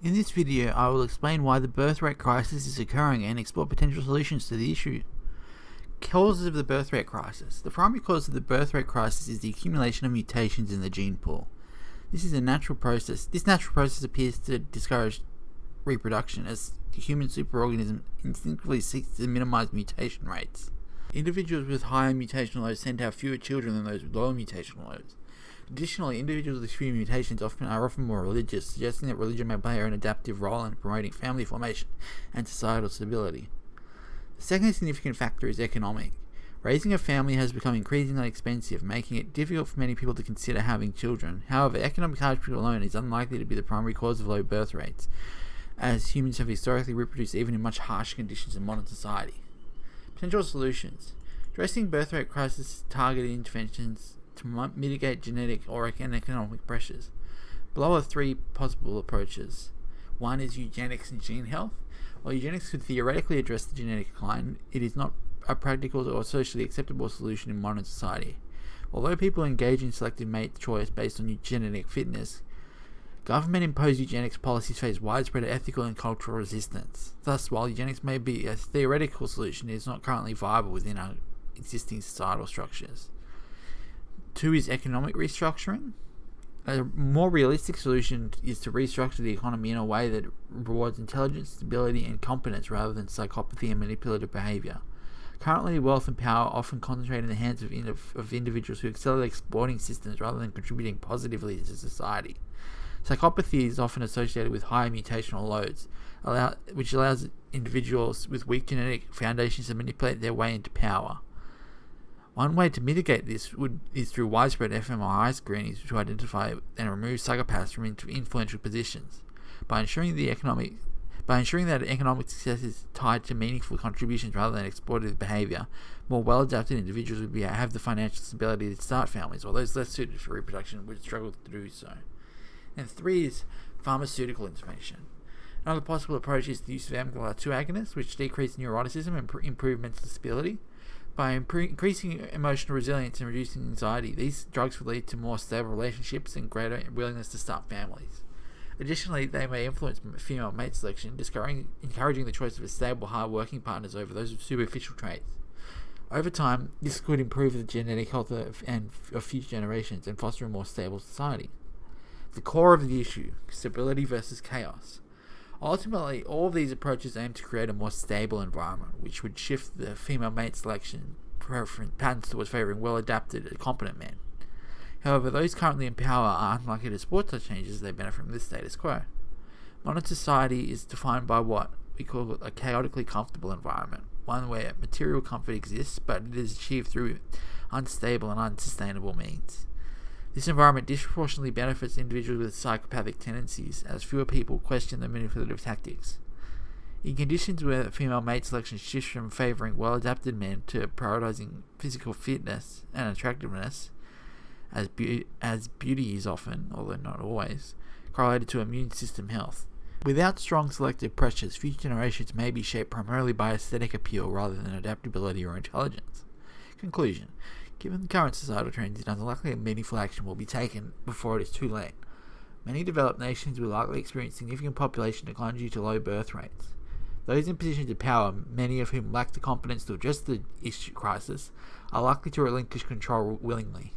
In this video, I will explain why the birth rate crisis is occurring and explore potential solutions to the issue. Causes of the birth rate crisis. The primary cause of the birth rate crisis is the accumulation of mutations in the gene pool. This is a natural process. This natural process appears to discourage reproduction as the human superorganism instinctively seeks to minimize mutation rates. Individuals with higher mutational loads tend to have fewer children than those with lower mutational loads. Additionally, individuals with few mutations are often more religious, suggesting that religion may play an adaptive role in promoting family formation and societal stability. The second significant factor is economic. Raising a family has become increasingly expensive, making it difficult for many people to consider having children. However, economic hardship alone is unlikely to be the primary cause of low birth rates, as humans have historically reproduced even in much harsher conditions in modern society. Potential solutions. Addressing birth rate crisis targeted interventions to mitigate genetic or economic pressures. Below are three possible approaches. One is eugenics and gene health. While eugenics could theoretically address the genetic decline, it is not a practical or socially acceptable solution in modern society. Although people engage in selective mate choice based on genetic fitness, government-imposed eugenics policies face widespread ethical and cultural resistance. Thus, while eugenics may be a theoretical solution, it is not currently viable within our existing societal structures. Two is economic restructuring. A more realistic solution is to restructure the economy in a way that rewards intelligence, stability, and competence rather than psychopathy and manipulative behavior. Currently, wealth and power are often concentrate in the hands of individuals who excel at exploiting systems rather than contributing positively to society. Psychopathy is often associated with higher mutational loads, which allows individuals with weak genetic foundations to manipulate their way into power. One way to mitigate this is through widespread fMRI screenings to identify and remove psychopaths from influential positions. By ensuring that economic success is tied to meaningful contributions rather than exploitative behavior, more well-adapted individuals would have the financial stability to start families, while those less suited for reproduction would struggle to do so. And three is pharmaceutical intervention. Another possible approach is the use of mGlu2 agonists, which decrease neuroticism and improve mental stability. By increasing emotional resilience and reducing anxiety, these drugs will lead to more stable relationships and greater willingness to start families. Additionally, they may influence female mate selection, encouraging the choice of stable, hard-working partners over those with superficial traits. Over time, this could improve the genetic health of future generations and foster a more stable society. The core of the issue: stability versus chaos. Ultimately, all of these approaches aim to create a more stable environment, which would shift the female mate selection patterns towards favouring well-adapted and competent men. However, those currently in power are unlikely to support such changes as they benefit from this status quo. Modern society is defined by what we call a chaotically comfortable environment, one where material comfort exists, but it is achieved through unstable and unsustainable means. This environment disproportionately benefits individuals with psychopathic tendencies, as fewer people question the manipulative tactics. In conditions where female mate selection shifts from favouring well-adapted men to prioritising physical fitness and attractiveness, as beauty is often, although not always, correlated to immune system health. Without strong selective pressures, future generations may be shaped primarily by aesthetic appeal rather than adaptability or intelligence. Conclusion. Given the current societal trends, it is unlikely that meaningful action will be taken before it is too late. Many developed nations will likely experience significant population decline due to low birth rates. Those in positions of power, many of whom lack the competence to address the issue crisis, are likely to relinquish control willingly.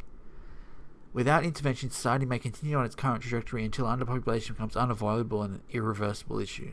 Without intervention, society may continue on its current trajectory until underpopulation becomes unavoidable and an irreversible issue.